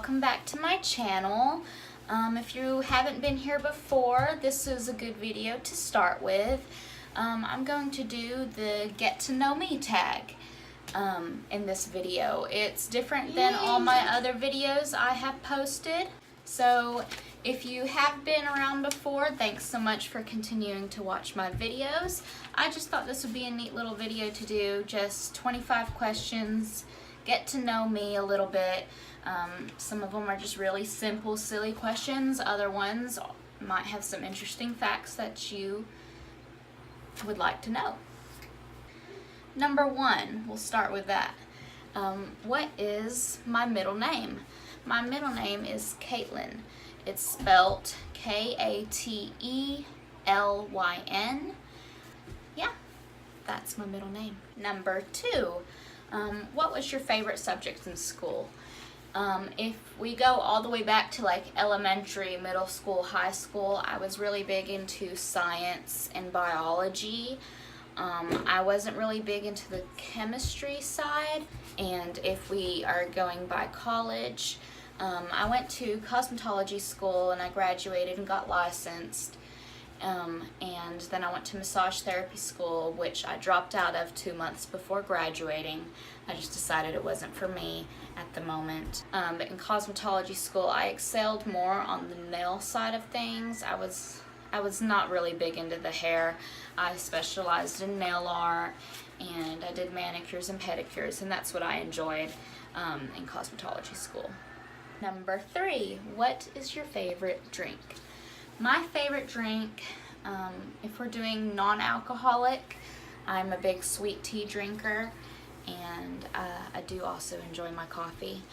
welcome back to my channel. If you haven't been here before, this is a good video to start with. I'm going to do the get to know me tag in this video. It's different than all my other videos I have posted. So if you have been around before, thanks so much for continuing to watch my videos. I just thought this would be a neat little video to do, just 25 questions, get to know me a little bit. Some of them are just really simple, silly questions. Other ones might have some interesting facts that you would like to know. Number one, we'll start with that. What is my middle name? My middle name is Caitlin. It's spelled K-A-T-E-L-Y-N. Yeah, that's my middle name. Number two, what was your favorite subject in school? If we go all the way back to like elementary, middle school, high school, I was really big into science and biology. I wasn't really big into the chemistry side. And if we are going by college, I went to cosmetology school and I graduated and got licensed. And then I went to massage therapy school, which I dropped out of 2 months before graduating. I just decided it wasn't for me at the moment. But in cosmetology school, I excelled more on the nail side of things. I was not really big into the hair. I specialized in nail art and I did manicures and pedicures, and that's what I enjoyed in cosmetology school. Number three, what is your favorite drink? My favorite drink, if we're doing non-alcoholic, I'm a big sweet tea drinker, and I do also enjoy my coffee.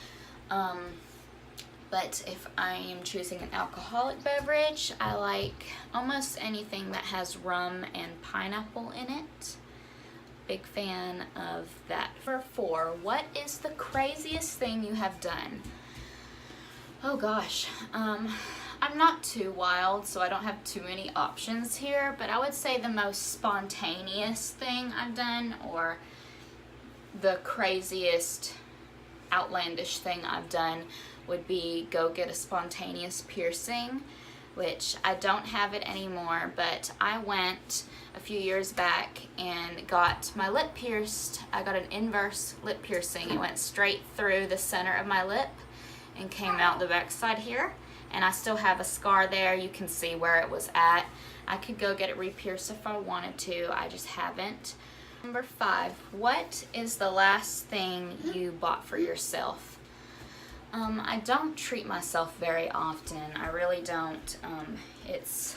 But if I am choosing an alcoholic beverage, I like almost anything that has rum and pineapple in it. Big fan of that. Number four, what is the craziest thing you have done? Oh gosh, I'm not too wild, so I don't have too many options here, but I would say the most spontaneous thing I've done, or the craziest outlandish thing I've done, would be go get a spontaneous piercing, which I don't have it anymore, but I went a few years back and got my lip pierced. I got an inverse lip piercing. It went straight through the center of my lip and came out the back side here, and I still have a scar there. You can see where it was at. I could go get it re-pierced if I wanted to. I just haven't. Number five, what is the last thing you bought for yourself? I don't treat myself very often. I really don't. It's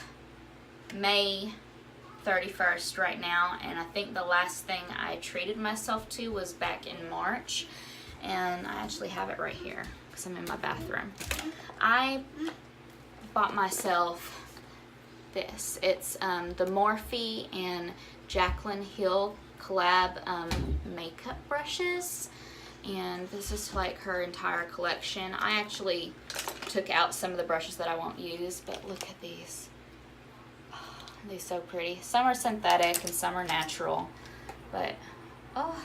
May 31st right now, and I think the last thing I treated myself to was back in March, and I actually have it right here because I'm in my bathroom. I bought myself this. It's the Morphe and Jaclyn Hill collab makeup brushes, and this is like her entire collection. I actually took out some of the brushes that I won't use, but look at these. Oh, they're so pretty. Some are synthetic and some are natural, but oh.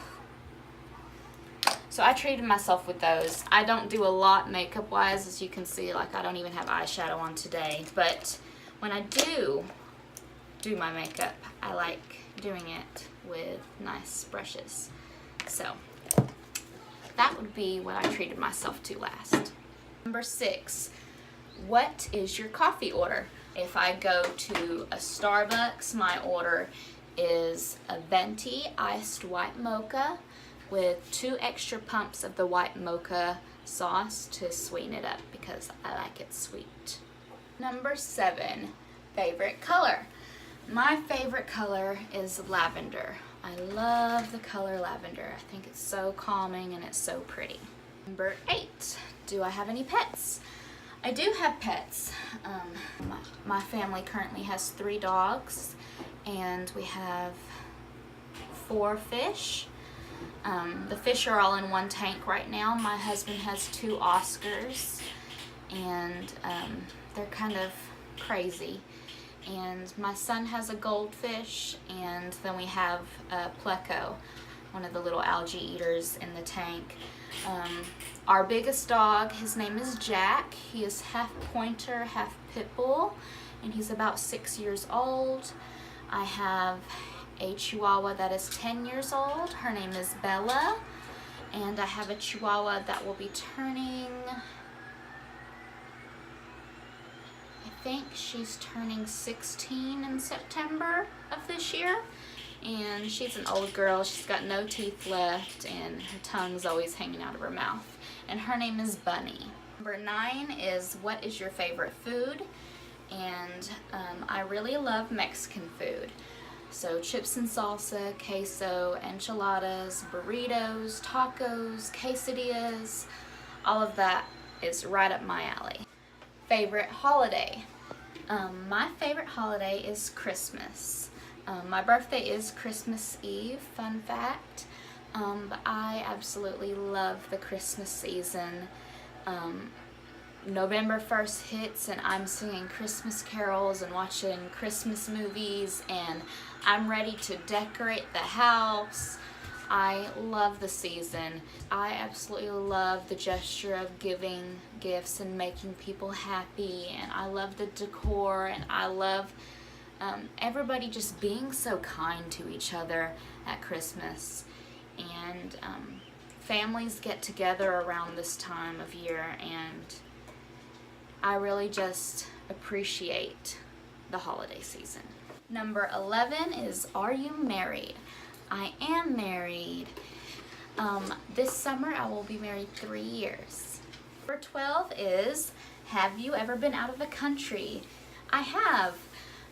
So I treated myself with those. I don't do a lot makeup wise, as you can see. Like, I don't even have eyeshadow on today, but when I do my makeup, I like doing it with nice brushes. So that would be what I treated myself to last. Number six, what is your coffee order? If I go to a Starbucks, my order is a venti iced white mocha with 2 extra pumps of the white mocha sauce to sweeten it up because I like it sweet. Number seven, favorite color. My favorite color is lavender. I love the color lavender. I think it's so calming and it's so pretty. Number eight, do I have any pets? I do have pets. My family currently has 3 dogs, and we have 4 fish. The fish are all in one tank right now. My husband has 2 Oscars, and they're kind of crazy. And my son has a goldfish, and then we have a pleco. one of the little algae eaters in the tank. Our biggest dog, his name is Jack. He is half pointer, half pit bull, and he's about 6 years old. I have a Chihuahua that is 10 years old. Her name is Bella. And I have a Chihuahua that will be turning, I think she's turning 16 in September of this year. And she's an old girl. She's got no teeth left and her tongue's always hanging out of her mouth. And her name is Bunny. Number 9 is what is your favorite food? And I really love Mexican food. So chips and salsa, queso, enchiladas, burritos, tacos, quesadillas, all of that is right up my alley. Favorite holiday? My favorite holiday is Christmas. My birthday is Christmas Eve, fun fact, but I absolutely love the Christmas season. November 1st hits and I'm singing Christmas carols and watching Christmas movies, and I'm ready to decorate the house. I love the season. I absolutely love the gesture of giving gifts and making people happy, and I love the decor, and I love everybody just being so kind to each other at Christmas. And families get together around this time of year, and I really just appreciate the holiday season. Number 11 is, are you married? I am married. This summer I will be married 3 years. Number 12 is, have you ever been out of the country? I have.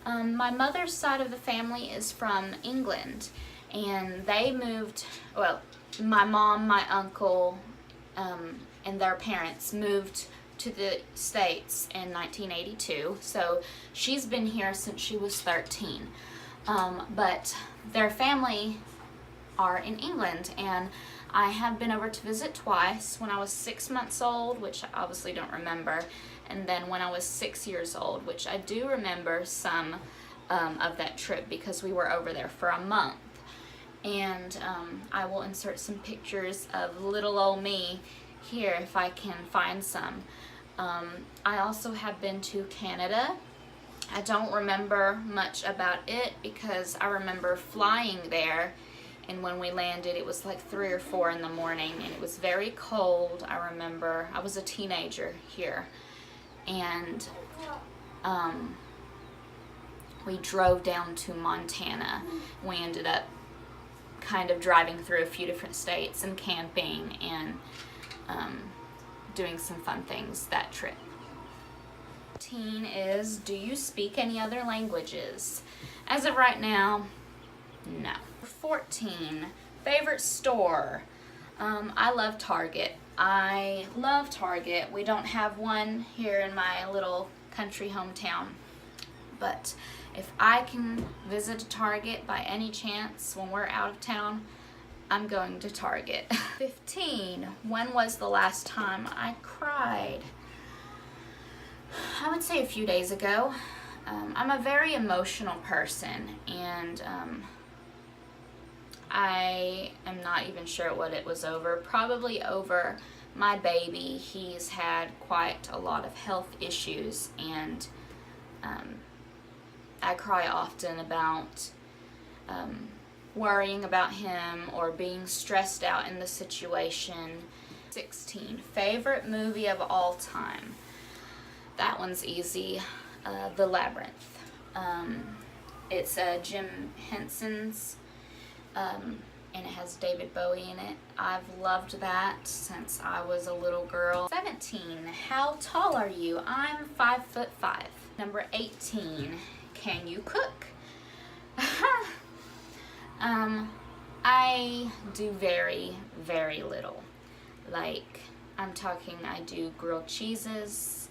My mother's side of the family is from England, and they moved, well, my mom, my uncle, and their parents moved to the States in 1982, so she's been here since she was 13. But their family are in England, and I have been over to visit twice, when I was 6 months old, which I obviously don't remember, and then when I was 6 years old, which I do remember some of that trip because we were over there for a month. And I will insert some pictures of little old me here if I can find some. I also have been to Canada. I don't remember much about it because I remember flying there, and when we landed it was like 3 or 4 in the morning, and it was very cold. I remember I was a teenager here, and we drove down to Montana. We ended up kind of driving through a few different states and camping and doing some fun things that trip. 13 is, do you speak any other languages? As of right now, no. 14, favorite store. I love Target. I love Target. We don't have one here in my little country hometown, but if I can visit a Target by any chance when we're out of town, I'm going to Target. 15, when was the last time I cried? I would say a few days ago. I'm a very emotional person, and I am not even sure what it was over. Probably over my baby. He's had quite a lot of health issues, and I cry often about worrying about him or being stressed out in the situation. 16, favorite movie of all time. That one's easy. The Labyrinth. It's Jim Henson's, and it has David Bowie in it. I've loved that since I was a little girl. 17, how tall are you? I'm 5'5". Number 18, can you cook? I do very, very little. Like, I'm talking, I do grilled cheeses,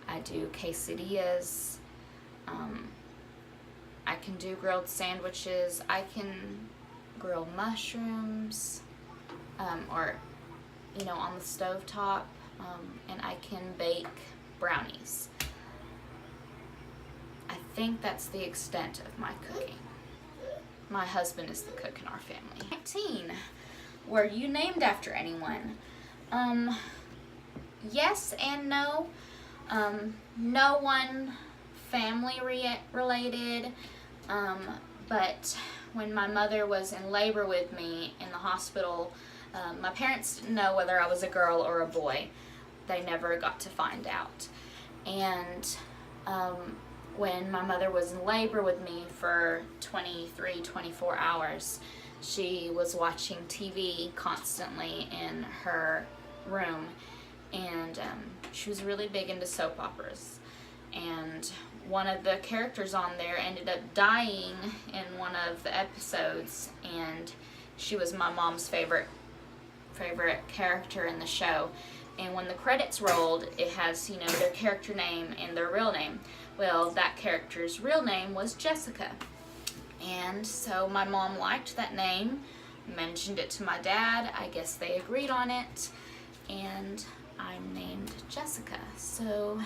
I do quesadillas, I can do grilled sandwiches, I can grill mushrooms, or, you know, on the stovetop, and I can bake brownies. I think that's the extent of my cooking. my husband is the cook in our family. 19. Were you named after anyone? Yes and no. No one family related, but when my mother was in labor with me in the hospital, my parents didn't know whether I was a girl or a boy. They never got to find out. And when my mother was in labor with me for 23, 24 hours, she was watching TV constantly in her room, and she was really big into soap operas. And one of the characters on there ended up dying in one of the episodes, and she was my mom's favorite character in the show. And when the credits rolled, it has, you know, their character name and their real name. Well, that character's real name was Jessica. And so my mom liked that name, mentioned it to my dad. I guess they agreed on it, and I'm named Jessica. So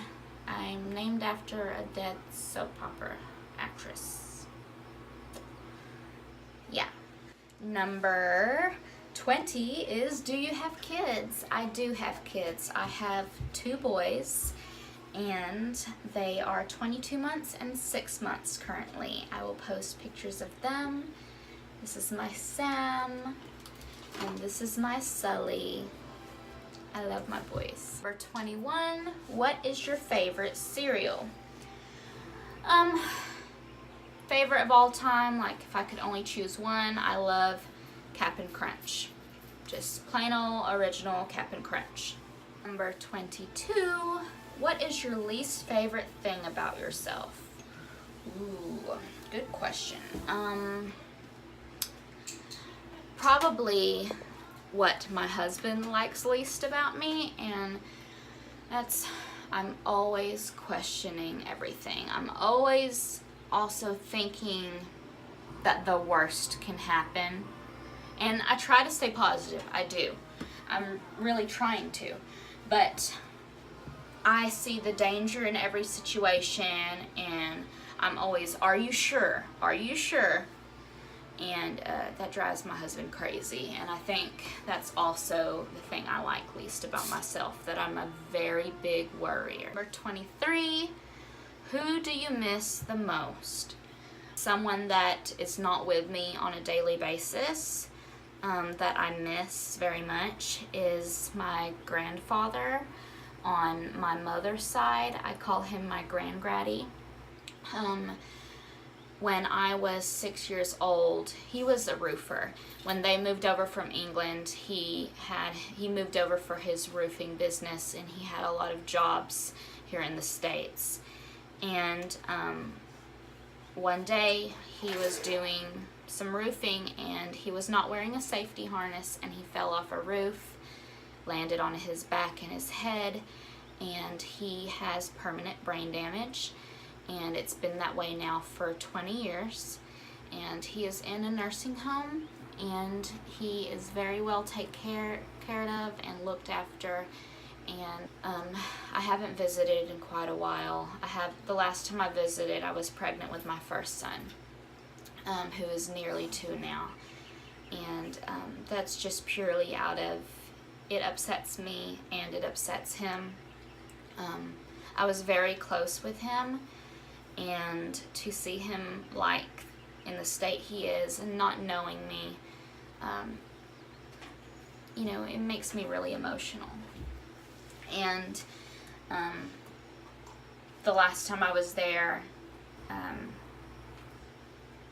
I'm named after a dead soap opera actress. Yeah. Number 20 is, do you have kids? I do have kids. I have 2 boys, and they are 22 months and 6 months currently. I will post pictures of them. This is my Sam, and this is my Sully. I love my boys. Number 21, what is your favorite cereal? Favorite of all time, like if I could only choose one, I love Cap'n Crunch. Just plain old original Cap'n Crunch. Number 22, what is your least favorite thing about yourself? Ooh, good question. Probably what my husband likes least about me, and that's I'm always questioning everything. I'm always also thinking that the worst can happen, and I try to stay positive. I do. I'm really trying to, but I see the danger in every situation, and I'm always, are you sure? Are you sure? And that drives my husband crazy. And I think that's also the thing I like least about myself, that I'm a very big worrier. Number 23, who do you miss the most? Someone that is not with me on a daily basis, that I miss very much, is my grandfather on my mother's side. I call him my granddaddy. When I was 6 years old, he was a roofer. When they moved over from England, he moved over for his roofing business, and he had a lot of jobs here in the States. And one day he was doing some roofing, and he was not wearing a safety harness, and he fell off a roof, landed on his back and his head, and he has permanent brain damage. And it's been that way now for 20 years, and he is in a nursing home, and he is very well taken care of and looked after. And I haven't visited in quite a while. The last time I visited, I was pregnant with my first son, who is nearly 2 now, and that's just purely out of, it upsets me and it upsets him. I was very close with him, and to see him like in the state he is and not knowing me, you know, it makes me really emotional. And the last time I was there,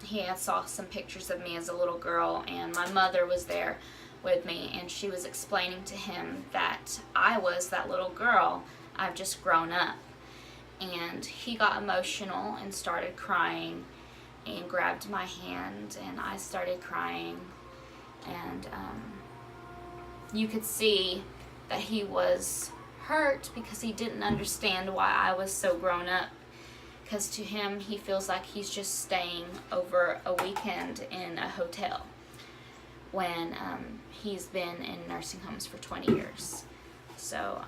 he had saw some pictures of me as a little girl, and my mother was there with me, and she was explaining to him that I was that little girl. I've just grown up. And he got emotional and started crying and grabbed my hand, and I started crying, and you could see that he was hurt because he didn't understand why I was so grown up, because to him he feels like he's just staying over a weekend in a hotel when he's been in nursing homes for 20 years. So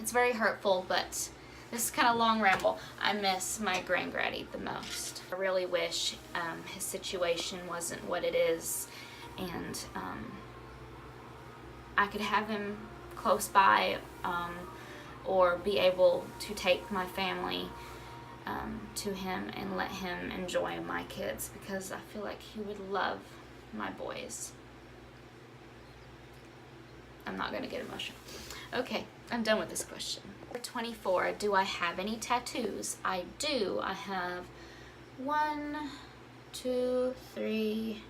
it's very hurtful, but this is kind of long ramble. I miss my granddaddy the most. I really wish his situation wasn't what it is, and I could have him close by, or be able to take my family to him and let him enjoy my kids, because I feel like he would love my boys. I'm not gonna get emotional. Okay, I'm done with this question. Number 24, do I have any tattoos? I do. I have 1, 2, 3,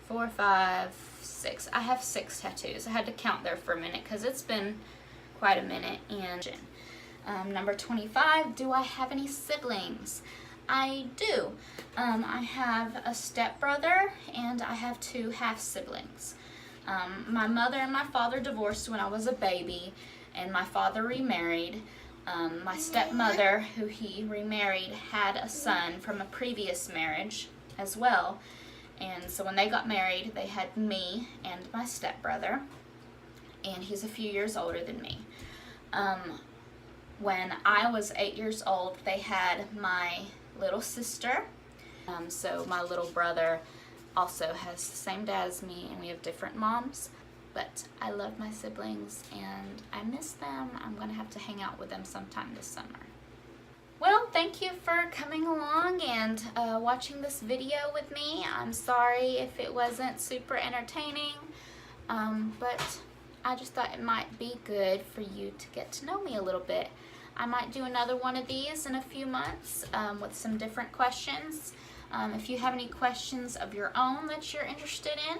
4, 5, 6. I have 6 tattoos. I had to count there for a minute because it's been quite a minute. And number 25, do I have any siblings? I do. I have a stepbrother and I have 2 half siblings. My mother and my father divorced when I was a baby, and my father remarried. My stepmother, who he remarried, had a son from a previous marriage as well. And so when they got married, they had me and my stepbrother, and he's a few years older than me. When I was 8 years old, they had my little sister. So my little brother also has the same dad as me, and we have different moms. But I love my siblings and I miss them. I'm gonna have to hang out with them sometime this summer. Well, thank you for coming along and watching this video with me. I'm sorry if it wasn't super entertaining, but I just thought it might be good for you to get to know me a little bit. I might do another one of these in a few months with some different questions. If you have any questions of your own that you're interested in,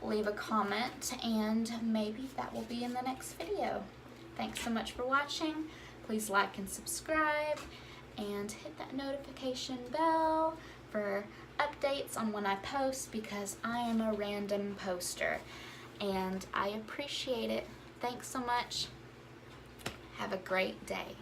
leave a comment and maybe that will be in the next video. Thanks so much for watching. Please like and subscribe and hit that notification bell for updates on when I post, because I am a random poster and I appreciate it. Thanks so much. Have a great day.